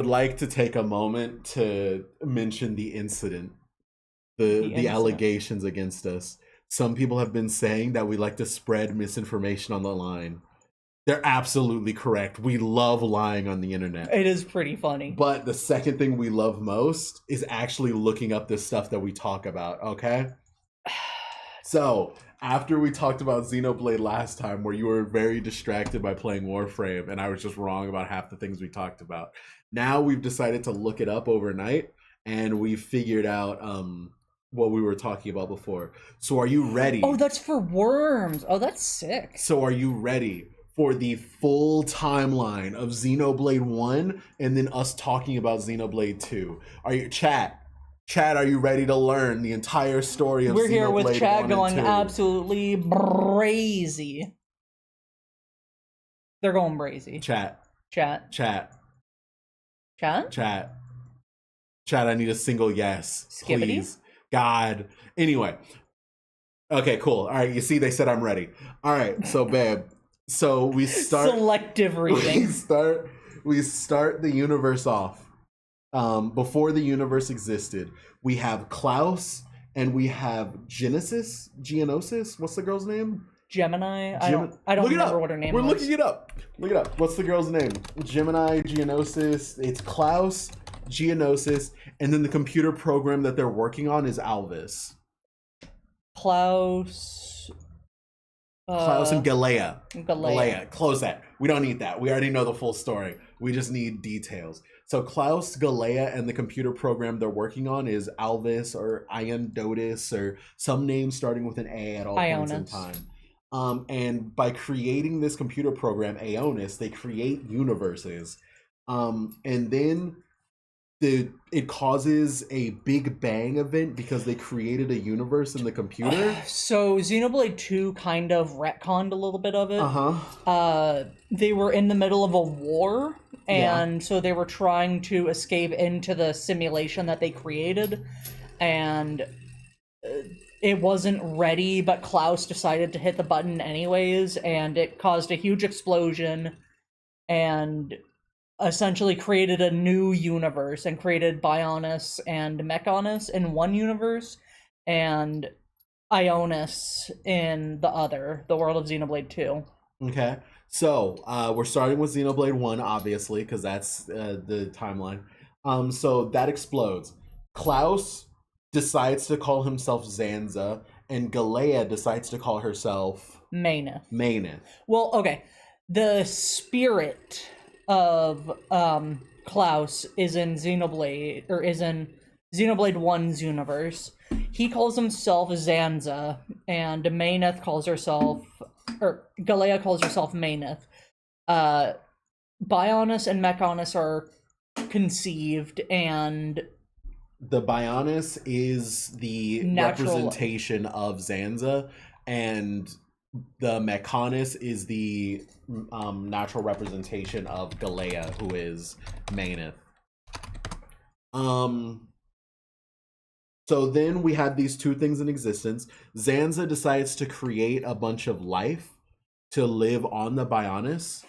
would like to take a moment to mention the incident, the incident. allegations against us. Some people have been saying that we like to spread misinformation on the line. They're absolutely correct. We love lying on the internet. It is pretty funny. But the second thing we love most is actually looking up this stuff that we talk about, okay? So, after we talked about Xenoblade last time, where you were very distracted by playing Warframe, and I was just wrong about half the things we talked about, now we've decided to look it up overnight, and we've figured out what we were talking about before. So, are you ready? Oh, that's for worms. Oh, that's sick. So, are you ready for the full timeline of Xenoblade 1 and then us talking about Xenoblade 2? Are you, Chat, are you ready to learn the entire story of We're Xenoblade here with Chad 1 going and 2? absolutely brazy. They're going brazy. Chat, Chat. chat, Chat? chat. Chat, I need a single yes. Skibbity? Please. God. Anyway. Okay, cool. All right, you see, they said I'm ready. All right, so babe. So we start Selective reading. We start the universe off. Before the universe existed, we have Klaus and we have Geonosis. What's the girl's name? Gemini. I don't remember what her name We're was. looking it up. Look it up. What's the girl's name? Gemini, Geonosis. It's Klaus, Geonosis, and then the computer program that they're working on is Alvis. Klaus and Galea. Galea. Close that. We don't need that. We already know the full story. We just need details. So Klaus, Galea, and the computer program they're working on is Alvis or Iondotis or some name starting with an A at all points in time. And by creating this computer program, Aonis, they create universes. And then it causes a Big Bang event because they created a universe in the computer. So Xenoblade 2 kind of retconned a little bit of it. They were in the middle of a war, and so they were trying to escape into the simulation that they created, and it wasn't ready, but Klaus decided to hit the button anyways, and it caused a huge explosion, and essentially created a new universe and created Bionis and Mechonis in one universe and Ionis in the other, the world of Xenoblade 2. Okay. So, we're starting with Xenoblade 1, obviously, because that's the timeline. So that explodes. Klaus decides to call himself Zanza, and Galea decides to call herself Mayneth. Well, okay. The spirit of Klaus is in Xenoblade 1's universe. He calls himself Zanza, and Mayneth calls herself, or Galea calls herself Mayneth. Bionis and Mechonis are conceived, and the Bionis is the representation of Zanza, and the Mechonis is the natural representation of Galea, who is Mayneth. So then we had these two things in existence. Zanza decides to create a bunch of life to live on the Bionis.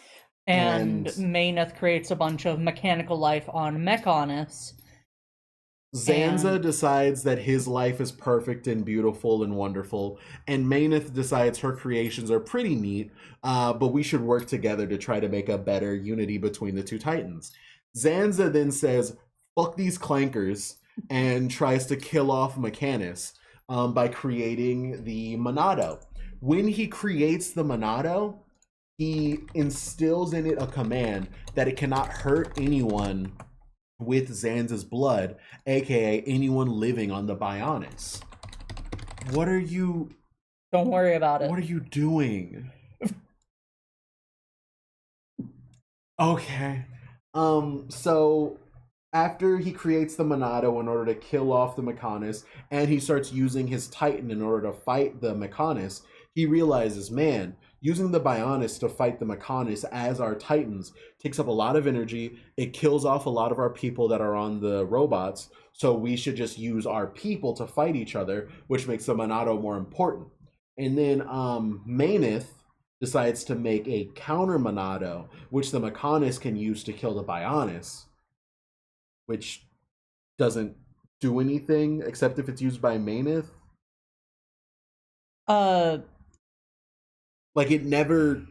And Mayneth creates a bunch of mechanical life on Mechonis. Zanza decides that his life is perfect and beautiful and wonderful, and Mayneth decides her creations are pretty neat, but we should work together to try to make a better unity between the two titans. Zanza then says, fuck these clankers, and tries to kill off Mechanis by creating the Monado. When he creates the Monado, he instills in it a command that it cannot hurt anyone with Zanza's blood, aka anyone living on the Bionis. What are you... Don't worry about it. What are you doing? Okay. So after he creates the Monado in order to kill off the Mechonis, and he starts using his Titan in order to fight the Mechonis, he realizes, man, using the Bionis to fight the Mechonis as our Titans takes up a lot of energy. It kills off a lot of our people that are on the robots, so we should just use our people to fight each other, which makes the Monado more important. And then Mayneth decides to make a counter Monado, which the Mechonis can use to kill the Bionis. which doesn't do anything except if it's used by Mayneth. Like it never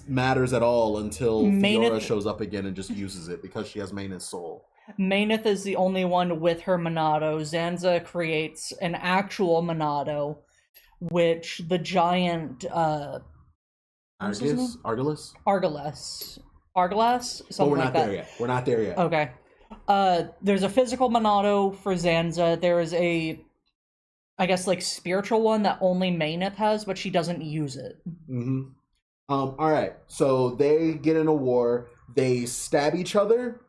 matters at all until Fiora shows up again and just uses it because she has Mayneth's soul. Mayneth is the only one with her Monado. Zanza creates an actual Monado, which the giant Argus? Argolis? Argalas? But we're not there yet. We're not there yet. Okay. There's a physical Monado for Zanza. There is a, I guess, like, spiritual one that only Mayneth has, but she doesn't use it. Mm-hmm. Alright, so they get in a war, they stab each other,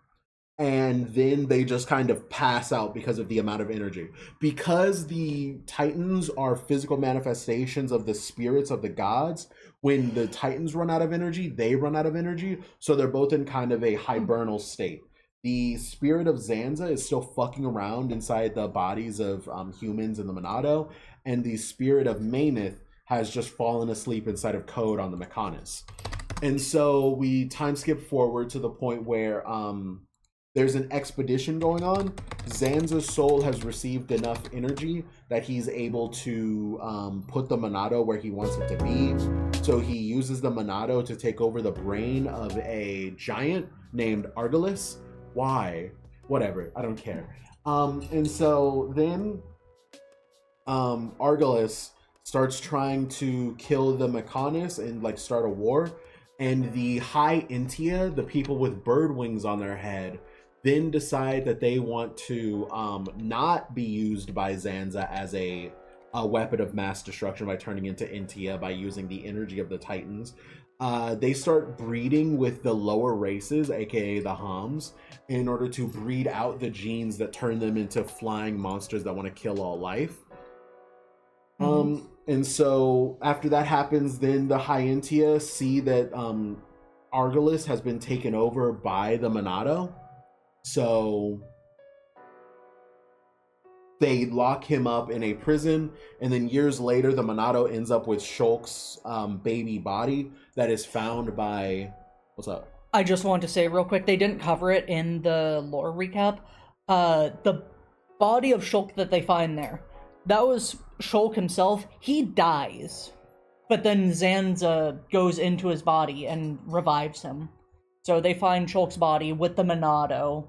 and then they just kind of pass out because of the amount of energy. Because the Titans are physical manifestations of the spirits of the gods, when the Titans run out of energy, they run out of energy, so they're both in kind of a hibernal state. The spirit of Zanza is still fucking around inside the bodies of humans in the Monado, and the spirit of Mayneth has just fallen asleep inside of Code on the Mechonis. And so we time skip forward to the point where there's an expedition going on. Zanza's soul has received enough energy that he's able to put the Monado where he wants it to be. So he uses the Monado to take over the brain of a giant named Argalis. Why? Whatever, I don't care. And so then Argalis starts trying to kill the Mechonis and like start a war. And the High Intia, the people with bird wings on their head, then decide that they want to not be used by Zanza as a weapon of mass destruction by turning into Intia by using the energy of the Titans. They start breeding with the lower races, aka the Homs, in order to breed out the genes that turn them into flying monsters that want to kill all life. And so after that happens, then the Hyentia see that Argalis has been taken over by the Monado. So they lock him up in a prison, and then years later, the Monado ends up with Shulk's baby body that is found by... What's up? I just want to say real quick, they didn't cover it in the lore recap. The body of Shulk that they find there, that was Shulk himself. He dies, but then Zanza goes into his body and revives him. So they find Shulk's body with the Monado.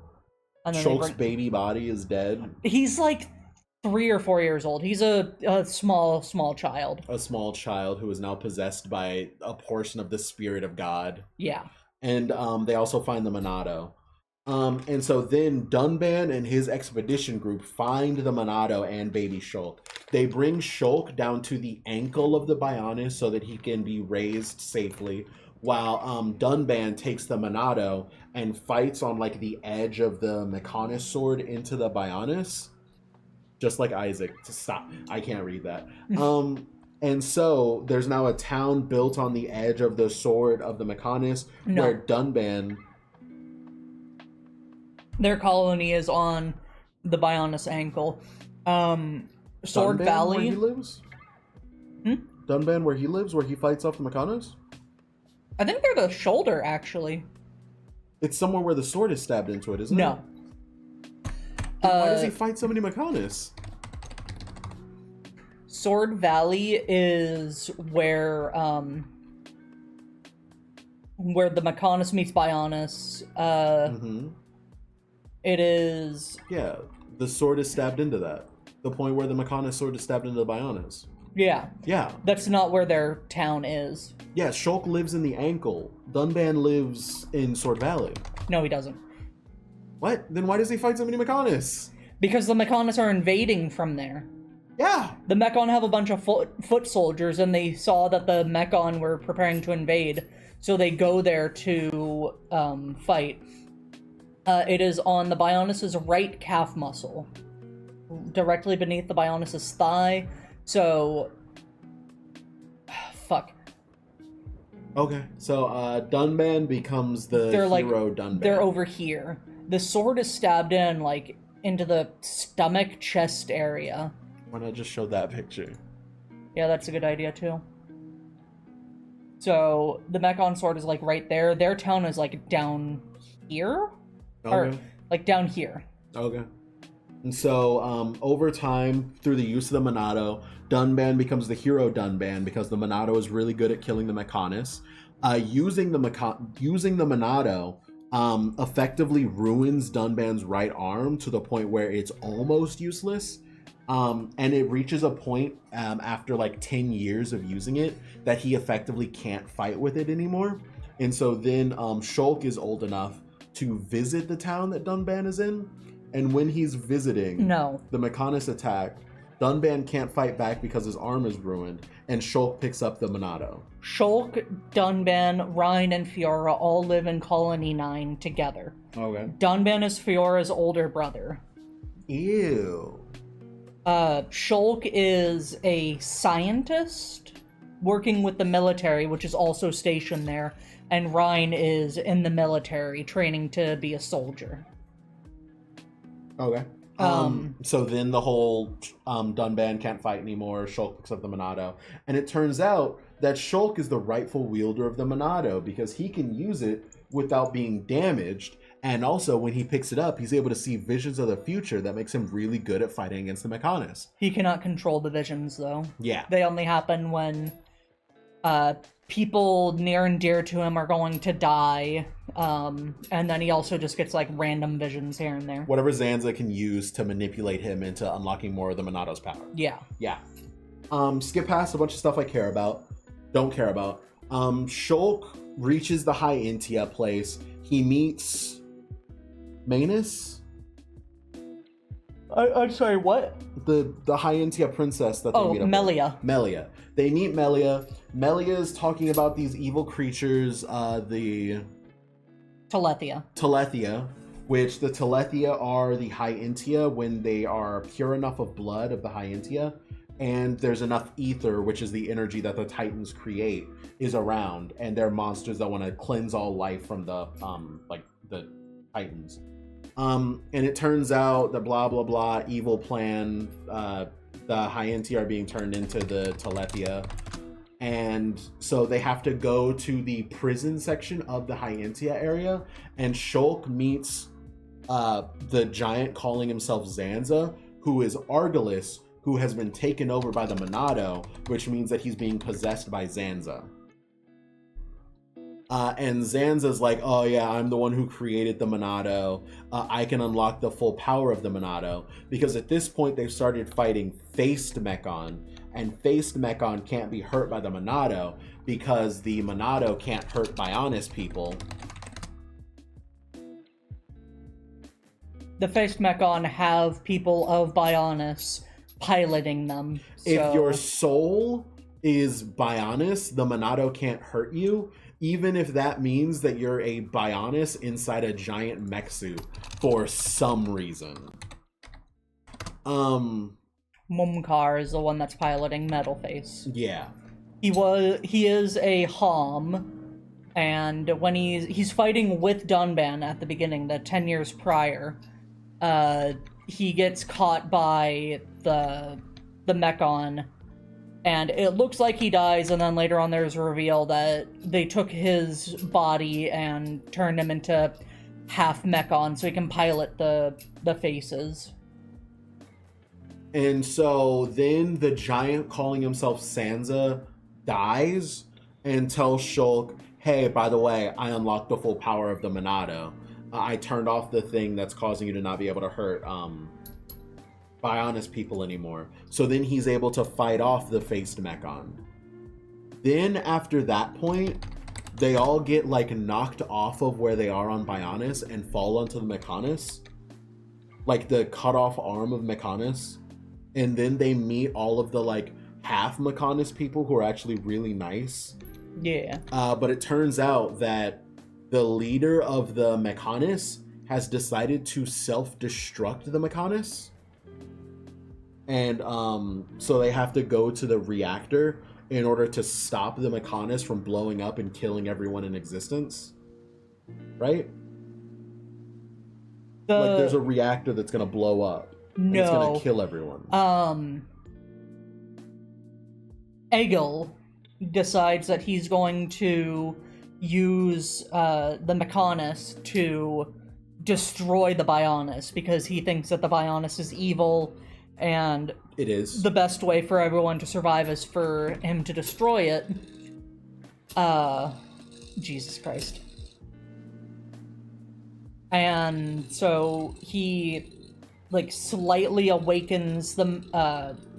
And Shulk's baby body is dead? He's like 3 or 4 years old. He's a small child. A small child who is now possessed by a portion of the spirit of God. Yeah. And they also find the Monado. And so then Dunban and his expedition group find the Monado and baby Shulk. They bring Shulk down to the ankle of the Bionis so that he can be raised safely, while Dunban takes the Monado and fights on like the edge of the Mechonis sword into the Bionis. Just like Isaac. Stop. I can't read that. And so there's now a town built on the edge of the sword of the Mechonis where Dunban... Their colony is on the Bionis ankle. Sword Dunban, Valley. Where he lives? Dunban, where he lives, where he fights off the Mechonis? I think they're the shoulder, actually. It's somewhere where the sword is stabbed into it, isn't it? No. Why does he fight so many Mechonis? Sword Valley is where the Mechonis meets Bionis. It is... Yeah, the sword is stabbed into that. The point where the Mechonis sword is stabbed into the Bionis. Yeah. Yeah. That's not where their town is. Yeah, Shulk lives in the ankle. Dunban lives in Sword Valley. No, he doesn't. What? Then why does he fight so many Mechonis? Because the Mechonis are invading from there. Yeah. The Mechon have a bunch of foot soldiers, and they saw that the Mechon were preparing to invade, so they go there to fight. It is on the Bionis' right calf muscle, directly beneath the Bionis' thigh. So, fuck. Okay, so Dunban becomes the hero Dunban. They're over here. The sword is stabbed in, like, into the stomach chest area. Why not just show that picture? Yeah, that's a good idea, too. So, the Mechon sword is, like, right there. Their town is, like, down here? Okay. Or, like, down here. Okay. And so, over time, through the use of the Monado, Dunban becomes the hero Dunban because the Monado is really good at killing the Mechonis. Using the Monado effectively ruins Dunban's right arm to the point where it's almost useless. And it reaches a point after like 10 years of using it that he effectively can't fight with it anymore. And so then Shulk is old enough to visit the town that Dunban is in. And when he's visiting the Mechonis attack, Dunban can't fight back because his arm is ruined, and Shulk picks up the Monado. Shulk, Dunban, Ryan, and Fiora all live in Colony 9 together. Okay. Dunban is Fiora's older brother. Ew. Shulk is a scientist working with the military, which is also stationed there, and Ryan is in the military training to be a soldier. Okay. So then the whole Dunban can't fight anymore. Shulk picks up the Monado. And it turns out that Shulk is the rightful wielder of the Monado because he can use it without being damaged. And also, when he picks it up, he's able to see visions of the future that makes him really good at fighting against the Mechonis. He cannot control the visions, though. Yeah. They only happen when people near and dear to him are going to die. And then he also just gets like random visions here and there. Whatever Zanza can use to manipulate him into unlocking more of the Monado's power. Yeah. Yeah. Skip past a bunch of stuff I care about. Don't care about. Shulk reaches the High Intia place. He meets Manus? I'm sorry, what? The High Intia princess that they meet up Melia. with. Melia. They meet Melia. Melia is talking about these evil creatures, the Telethia, which the Telethia are the High Intia when they are pure enough of blood of the High Intia, and there's enough ether, which is the energy that the Titans create, is around, and they're monsters that want to cleanse all life from the the Titans. And it turns out that blah blah blah evil plan, the High Intia are being turned into the Telethia. And so they have to go to the prison section of the High Intia area, and Shulk meets the giant calling himself Zanza, who is Argolis, who has been taken over by the Monado, which means that he's being possessed by Zanza. And Zanza's like, oh yeah, I'm the one who created the Monado. I can unlock the full power of the Monado. Because at this point, they've started fighting Faced Mechon. And Faced Mechon can't be hurt by the Monado because the Monado can't hurt Bionis people. The Faced Mechon have people of Bionis piloting them. So... If your soul is Bionis, the Monado can't hurt you, even if that means that you're a Bionis inside a giant mech suit for some reason. Mumkar is the one that's piloting Metalface. Yeah. He is a Hom, and when he's fighting with Dunban at the beginning, the 10 years prior, he gets caught by the Mechon, and it looks like he dies, and then later on there's a reveal that they took his body and turned him into half Mechon so he can pilot the faces. And so then the giant calling himself Sansa dies and tells Shulk, hey, by the way, I unlocked the full power of the Monado. I turned off the thing that's causing you to not be able to hurt Bionis people anymore. So then he's able to fight off the Faced Mechon. Then after that point, they all get like knocked off of where they are on Bionis and fall onto the Mechonis. Like the cut off arm of Mechonis. And then they meet all of the like half Mechonis people who are actually really nice. Yeah. But it turns out that the leader of the Mechonis has decided to self-destruct the Mechonis. And so they have to go to the reactor in order to stop the Mechonis from blowing up and killing everyone in existence. Right? Like there's a reactor that's going to blow up. No. It's going to kill everyone. Egil decides that he's going to use the Mechonis to destroy the Bionis because he thinks that the Bionis is evil, and it is. The best way for everyone to survive is for him to destroy it. Jesus Christ. And so he, like, slightly awakens the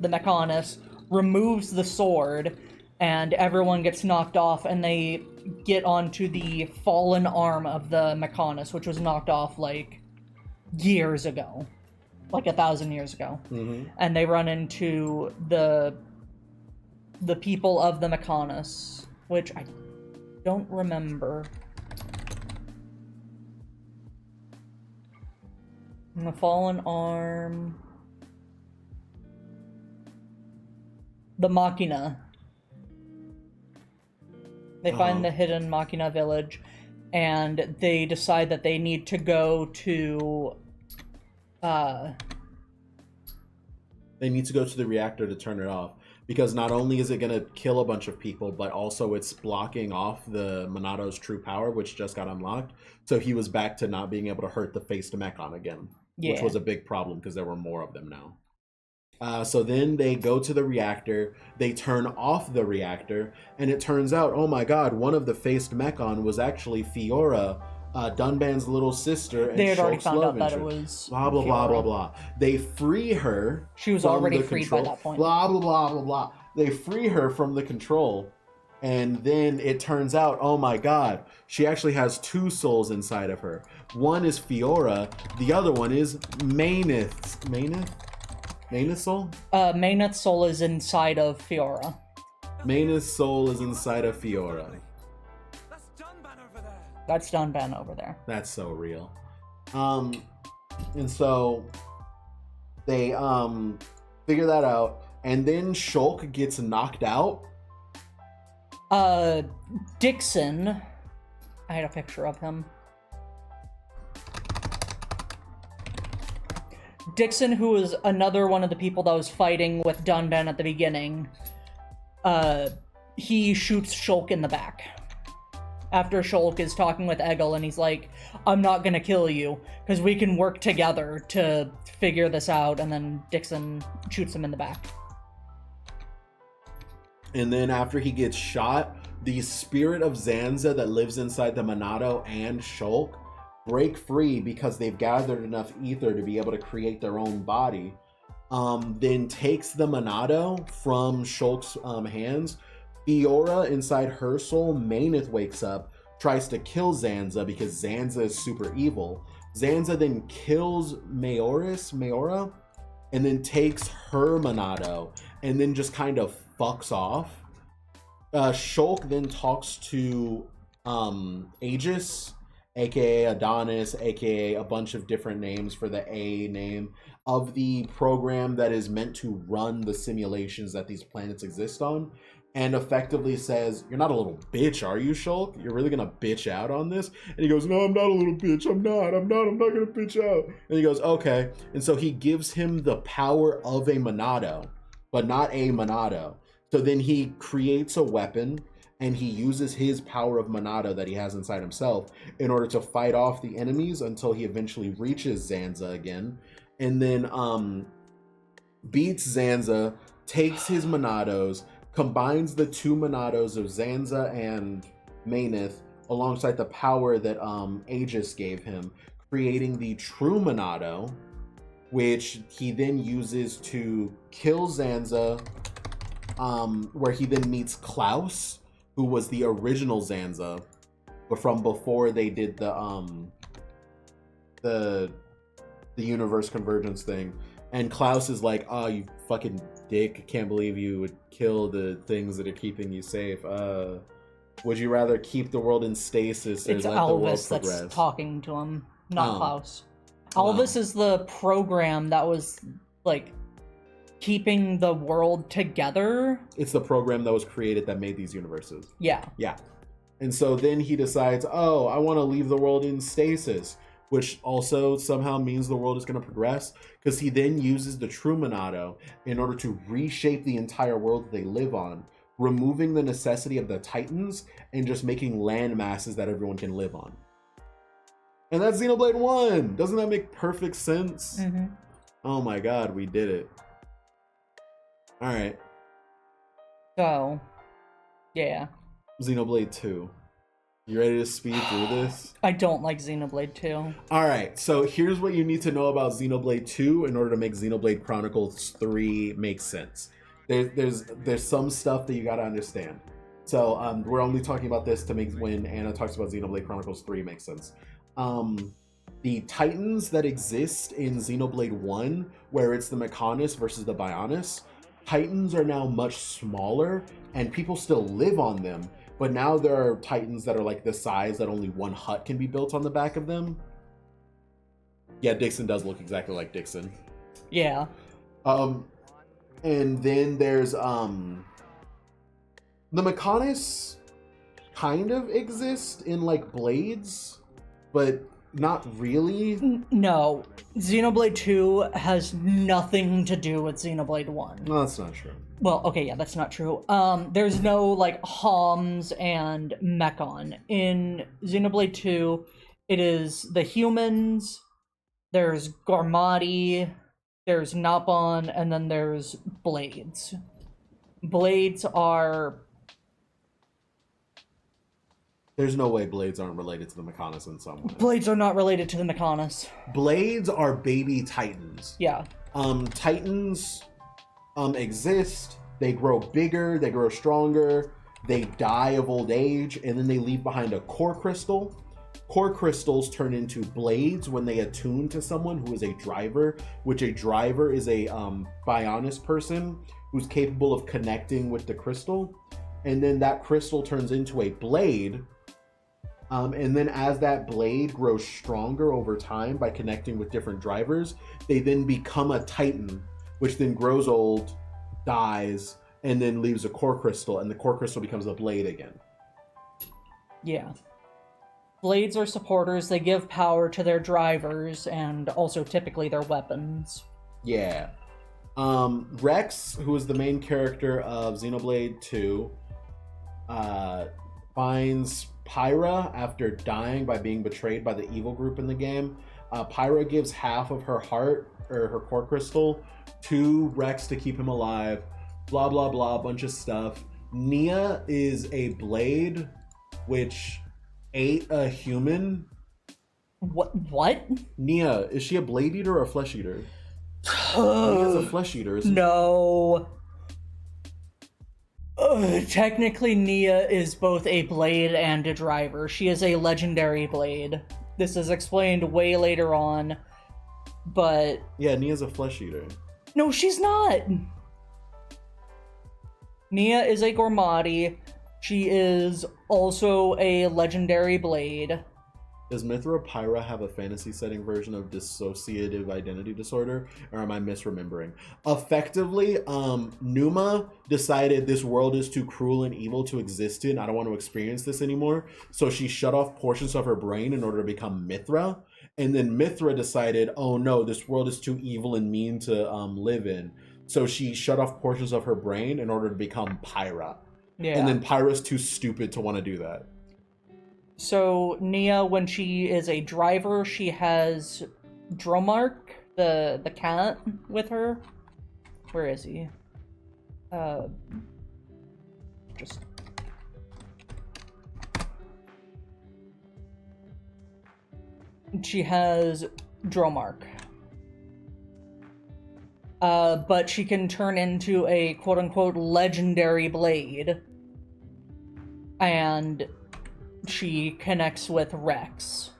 Mechonis, removes the sword, and everyone gets knocked off, and they get onto the fallen arm of the Mechonis, which was knocked off, like, years ago. Like 1,000 years ago. Mm-hmm. And they run into the people of the Mechonis, which I don't remember. And the fallen arm... The Machina. They find the hidden Machina village, and they decide that they need to go to... They need to go to the reactor to turn it off, because not only is it going to kill a bunch of people, but also it's blocking off the Monado's true power, which just got unlocked. So he was back to not being able to hurt the face to Mechon again, which was a big problem because there were more of them now. So then they go to the reactor, they turn off the reactor, and it turns out, oh my god, one of the faced Mechon was actually Fiora, Dunban's little sister, and they had already Shulk's found love out that it interest. was blah blah blah blah blah. They free her. She was from already the freed control. by that point. Blah blah blah blah blah. They free her from the control, and then it turns out, oh my god, she actually has two souls inside of her. One is Fiora, the other one is Mainith's. Mainith's soul? Maineth's soul is inside of Fiora. Mainith's soul is inside of Fiora. That's Dunban over there. That's so real. And so they figure that out, and then Shulk gets knocked out. Dixon, I had a picture of him. Dixon, who was another one of the people that was fighting with Dunban at the beginning, he shoots Shulk in the back. After Shulk is talking with Eggle, and he's like, I'm not gonna kill you, because we can work together to figure this out, and then Dixon shoots him in the back. And then after he gets shot, the spirit of Zanza that lives inside the Monado and Shulk break free because they've gathered enough ether to be able to create their own body. Then takes the Monado from Shulk's hands. Fiora, inside her soul, Mainith wakes up, tries to kill Zanza because Zanza is super evil. Zanza then kills Mayora, and then takes her Monado, and then just kind of fucks off. Shulk then talks to Aegis, aka Adonis, aka a bunch of different names for the A name of the program that is meant to run the simulations that these planets exist on, and effectively says, you're not a little bitch, are you, Shulk? You're really gonna bitch out on this? And he goes, no, I'm not a little bitch. I'm not gonna bitch out. And he goes, okay. And so he gives him the power of a Monado, but not a Monado. So then he creates a weapon, and he uses his power of Monado that he has inside himself in order to fight off the enemies until he eventually reaches Zanza again. And then beats Zanza, takes his Monados, combines the two Monados of Zanza and Mainith alongside the power that Aegis gave him, creating the true Monado, which he then uses to kill Zanza, where he then meets Klaus, who was the original Zanza, but from before they did the universe convergence thing. And Klaus is like, oh, you fucking dick, can't believe you would kill the things that are keeping you safe. Would you rather keep the world in stasis or it's let the world Alvis progress? that's talking to him, not Klaus. Alvis is the program that was, like, keeping the world together. It's the program that was created that made these universes. Yeah. Yeah. And so then he decides, oh, I want to leave the world in stasis, which also somehow means the world is going to progress, because he then uses the true Monado in order to reshape the entire world that they live on, removing the necessity of the Titans and just making land masses that everyone can live on. And that's Xenoblade 1. Doesn't that make perfect sense? Mm-hmm. Oh my god, we did it. All right. So, yeah. Xenoblade 2. You ready to speed through this? I don't like Xenoblade 2. All right, so here's what you need to know about Xenoblade 2 in order to make Xenoblade Chronicles 3 make sense. There's some stuff that you got to understand. So we're only talking about this to make when Anna talks about Xenoblade Chronicles 3 makes sense. The Titans that exist in Xenoblade 1, where it's the Mechonis versus the Bionis, Titans are now much smaller, and people still live on them. But now there are Titans that are like the size that only one hut can be built on the back of them. Yeah, Dixon does look exactly like Dixon. Yeah. And then there's the Mechonis kind of exist in like Blades, but not really. No. Xenoblade 2 has nothing to do with Xenoblade 1. No, that's not true. Well, okay, yeah, that's not true. There's no, like, Homs and Mechon. In Xenoblade 2, it is the humans, there's Garmati, there's Napon, and then there's Blades. Blades are... There's no way Blades aren't related to the Mechonis in some way. Blades are not related to the Mechonis. Blades are baby Titans. Yeah. Titans... exist, they grow bigger, they grow stronger, they die of old age, and then they leave behind a core crystal. Core crystals turn into blades when they attune to someone who is a driver, which a driver is a Bionis person who's capable of connecting with the crystal. And then that crystal turns into a blade. And then as that blade grows stronger over time by connecting with different drivers, they then become a Titan, which then grows old, dies, and then leaves a core crystal, and the core crystal becomes a blade again. Yeah. Blades are supporters, they give power to their drivers, and also typically their weapons. Yeah. Rex, who is the main character of Xenoblade 2, finds Pyra after dying by being betrayed by the evil group in the game. Pyra gives half of her heart, or her core crystal, to Rex to keep him alive. Blah, blah, blah, bunch of stuff. Nia is a blade, which ate a human. What? Nia, is she a blade eater or a flesh eater? Nia's a flesh eater, isn't No. Technically, Nia is both a blade and a driver. She is a legendary blade. This is explained way later on, but... Yeah, Nia's a flesh eater. No, she's not! Nia is a Gormati. She is also a legendary blade. Does Mithra Pyra have a fantasy setting version of dissociative identity disorder, or am I misremembering? Effectively, Numa decided this world is too cruel and evil to exist in. I don't want to experience this anymore. So she shut off portions of her brain in order to become Mithra. And then Mithra decided, oh no, this world is too evil and mean to live in. So she shut off portions of her brain in order to become Pyra. Yeah. And then Pyra's too stupid to want to do that. So Nia, when she is a driver, she has Dromark, the cat, with her. Where is he? Just... She has Dromark. But she can turn into a quote-unquote legendary blade. And she connects with Rex.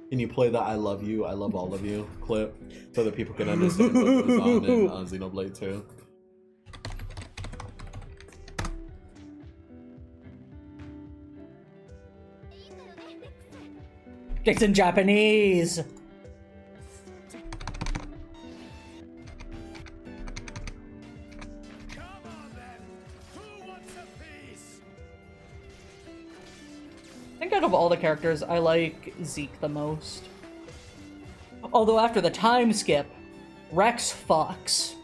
Can you play the I love you, I love all of you clip so that people can understand what goes on in Xenoblade 2? It's in Japanese! I think out of all the characters, I like Zeke the most. Although after the time skip, Rex fucks.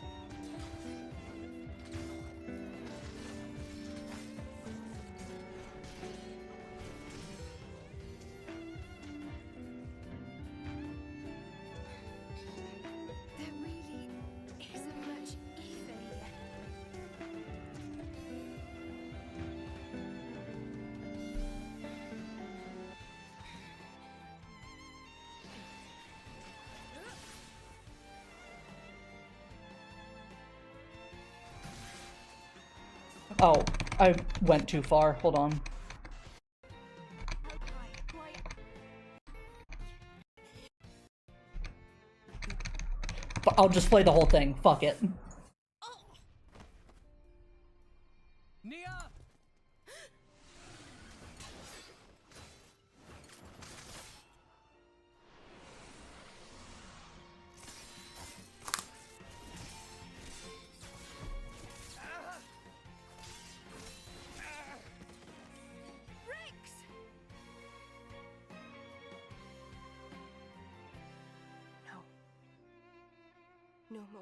Oh, I went too far. Hold on. I'll just play the whole thing. Fuck it. Nia! No more.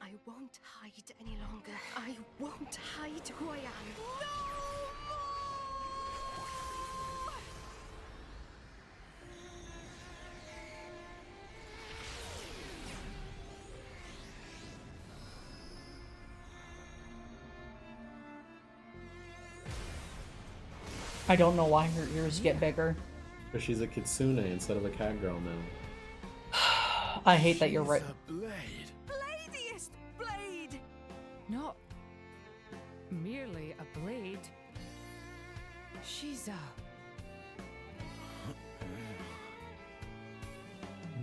I won't hide any longer. I won't hide who I am. No more! I don't know why her ears get bigger. Because she's a kitsune instead of a cat girl now. I hate that you're right. A blade. Bladiest blade! Not merely a blade. She's a...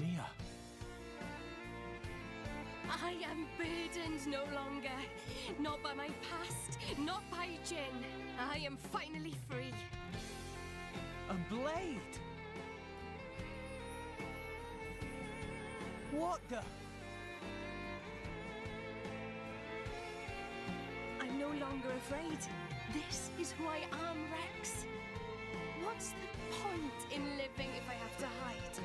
Nia. I am burdened no longer. Not by my past, not by Jin. I am finally free. A blade? What the? I'm no longer afraid. This is who I am, Rex. What's the point in living if I have to hide?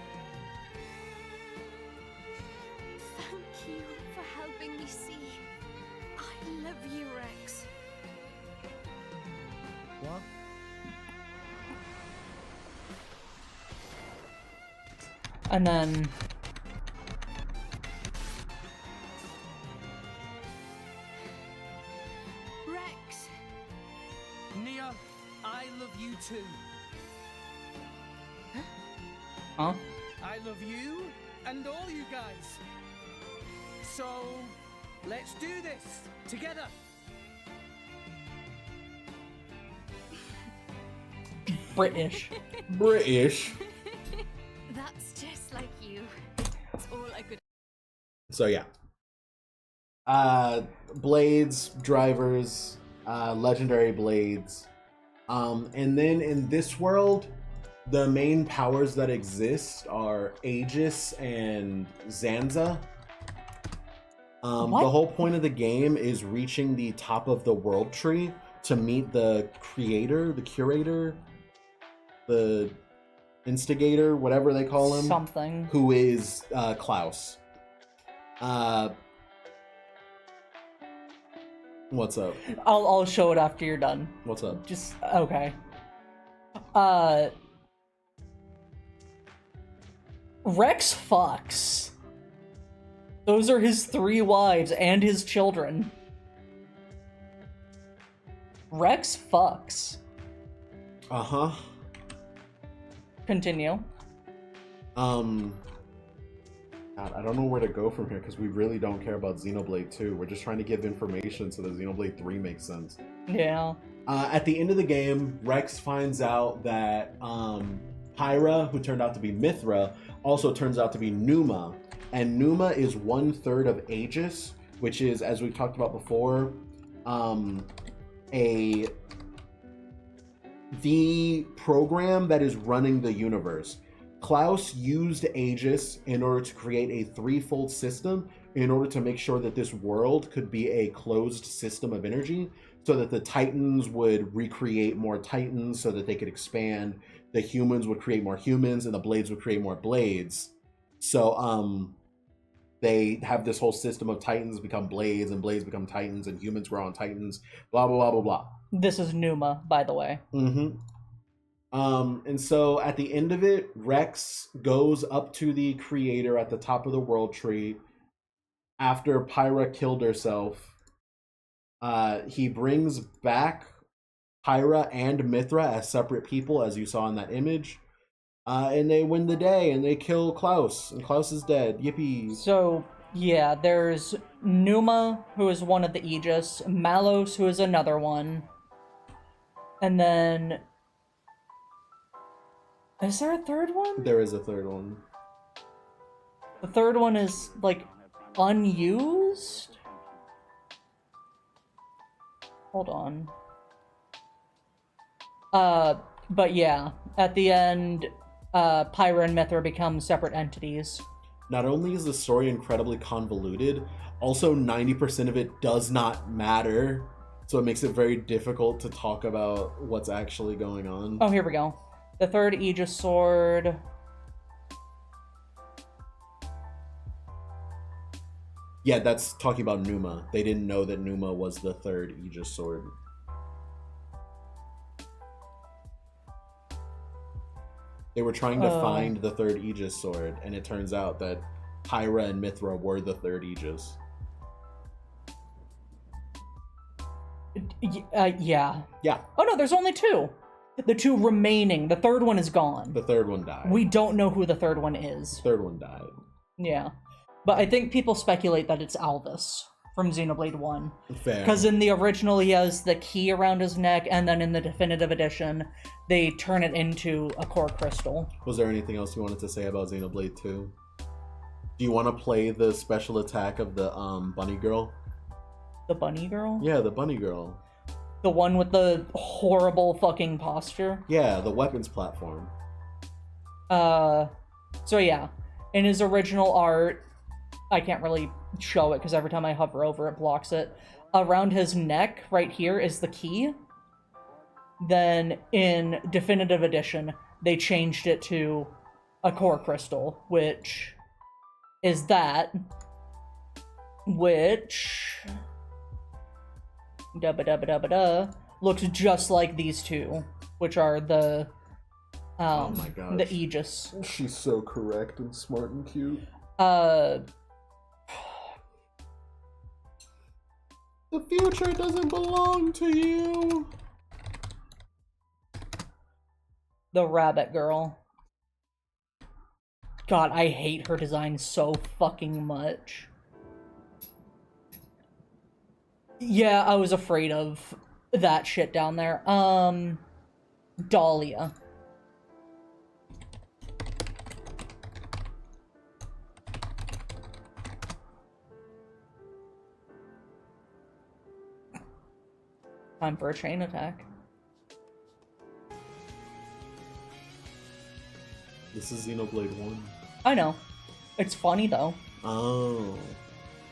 Thank you for helping me see. I love you, Rex. What? And then... Rex! Nia, I love you too. Huh? I love you and all you guys. So, let's do this together. British. British. That's just like you. It's all I could. So yeah. Blades, drivers, legendary blades. And then in this world, the main powers that exist are Aegis and Zanza. What? The whole point of the game is reaching the top of the world tree to meet the creator, the curator, the instigator, whatever they call him. Something. Who is Klaus. What's up? I'll show it after you're done. What's up? Just okay. Rex fucks. Those are his 3 wives and his children. Rex fucks. Uh-huh. Continue. God, I don't know where to go from here because we really don't care about Xenoblade 2. We're just trying to give information so that Xenoblade 3 makes sense. Yeah. At the end of the game, Rex finds out that Pyra, who turned out to be Mithra, also turns out to be Numa. And Numa is 1/3 of Aegis, which is, as we talked about before, the program that is running the universe. Klaus used Aegis in order to create a threefold system in order to make sure that this world could be a closed system of energy so that the Titans would recreate more Titans so that they could expand, the humans would create more humans, and the blades would create more blades. So they have this whole system of Titans become blades and blades become Titans and humans grow on Titans, blah, blah, blah, blah, blah. This is Numa, by the way. Mm-hmm. And so at the end of it, Rex goes up to the creator at the top of the world tree after Pyra killed herself. He brings back Pyra and Mithra as separate people, as you saw in that image. And they win the day and they kill Klaus, and Klaus is dead. Yippee. So Yeah, there's Numa, who is one of the Aegis, Malos, who is another one, and then... Is there a third one? There is a third one. The third one is, like, unused? Hold on. But yeah, at the end, Pyra and Mithra become separate entities. Not only is the story incredibly convoluted, also 90% of it does not matter, so it makes it very difficult to talk about what's actually going on. Oh, here we go. The third Aegis sword. Yeah, that's talking about Numa. They didn't know that Numa was the third Aegis sword. They were trying to find the third Aegis sword, and it turns out that Pyra and Mithra were the third Aegis. Yeah. Yeah. Oh no, there's only two. The two remaining. The third one is gone. The third one died. We don't know who the third one is. Third one died. Yeah. But I think people speculate that it's Alvis from Xenoblade 1. Fair. Because in the original, he has the key around his neck, and then in the definitive edition, they turn it into a core crystal. Was there anything else you wanted to say about Xenoblade 2? Do you want to play the special attack of the bunny girl? The bunny girl? Yeah, the bunny girl. The one with the horrible fucking posture? Yeah, the weapons platform. So yeah. In his original art, I can't really show it because every time I hover over it blocks it. Around his neck, right here, is the key. Then in definitive edition, they changed it to a core crystal, which is that. Which... looks just like these two, which are the oh my gosh. the Aegis. She's so correct and smart and cute. The future doesn't belong to you. The rabbit girl. God, I hate her design so fucking much. Yeah, I was afraid of that shit down there. Dahlia. Time for a chain attack. This is Xenoblade 1. I know. It's funny though. Oh.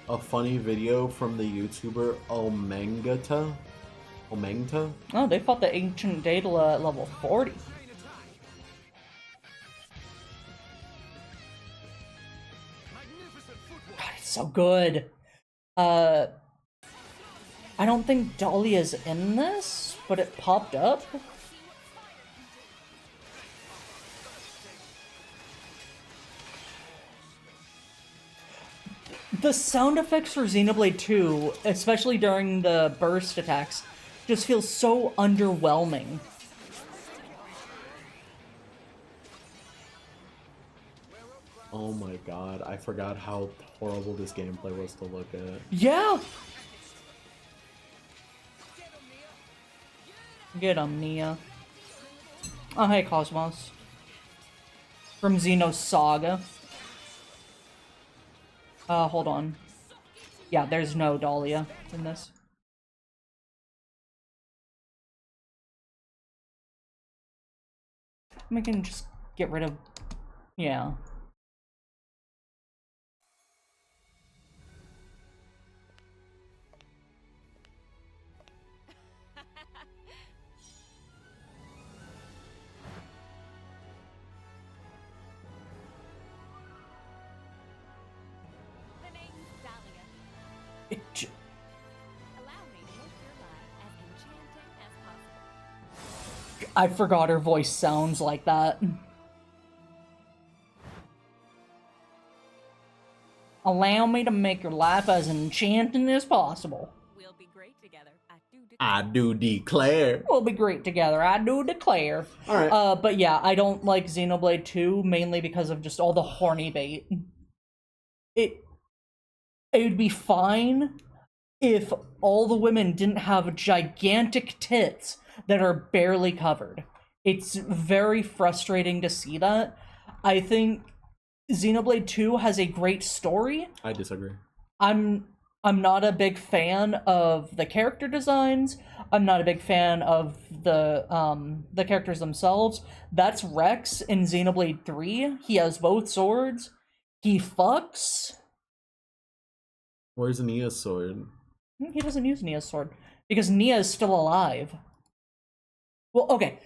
A funny video from the YouTuber Omengta? Omengta? Oh, they fought the ancient Daedala at level 40. God, it's so good. I don't think Dahlia's in this, but it popped up. The sound effects for Xenoblade 2, especially during the burst attacks, just feels so underwhelming. Oh my god, I forgot how horrible this gameplay was to look at. Yeah! Get him, Nia. Oh, hey, Cosmos. From Xeno's Saga. Hold on. Yeah, there's no Dahlia in this. We can just get rid of... Yeah. It j- I forgot her voice sounds like that. Allow me to make your life as enchanting as possible. We'll be great together. I do declare. We'll be great together, I do declare. Alright. But yeah, I don't like Xenoblade 2, mainly because of just all the horny bait. it would be fine if all the women didn't have gigantic tits that are barely covered. It's very frustrating to see that. I think Xenoblade 2 has a great story. I disagree. I'm not a big fan of the character designs. I'm not a big fan of the characters themselves. That's Rex in Xenoblade 3. He has both swords. He fucks. Where's Nia's sword? He doesn't use Nia's sword because Nia is still alive. Well, okay.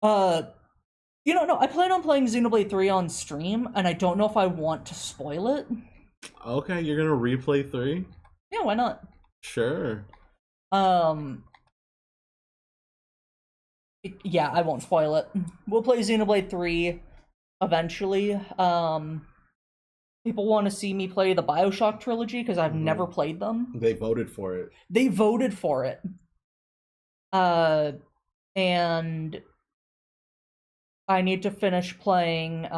No, I plan on playing Xenoblade 3 on stream, and I don't know if I want to spoil it. Okay, you're gonna replay 3? Yeah, why not? Sure. Yeah, I won't spoil it. We'll play Xenoblade 3 eventually. People want to see me play the BioShock trilogy because I've never played them. They voted for it. They voted for it. And I need to finish playing,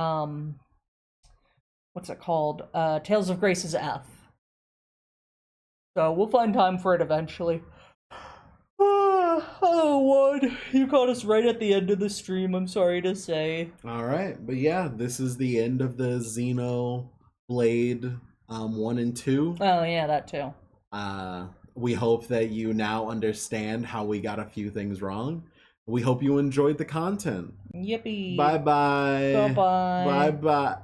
what's it called? Tales of Grace's F. So we'll find time for it eventually. Oh, Wad, you caught us right at the end of the stream, I'm sorry to say. Alright, but yeah, this is the end of the Xenoblade 1 and 2. Oh, yeah, that too. We hope that you now understand how we got a few things wrong. We hope you enjoyed the content. Yippee. Bye-bye. Bye-bye. Bye-bye.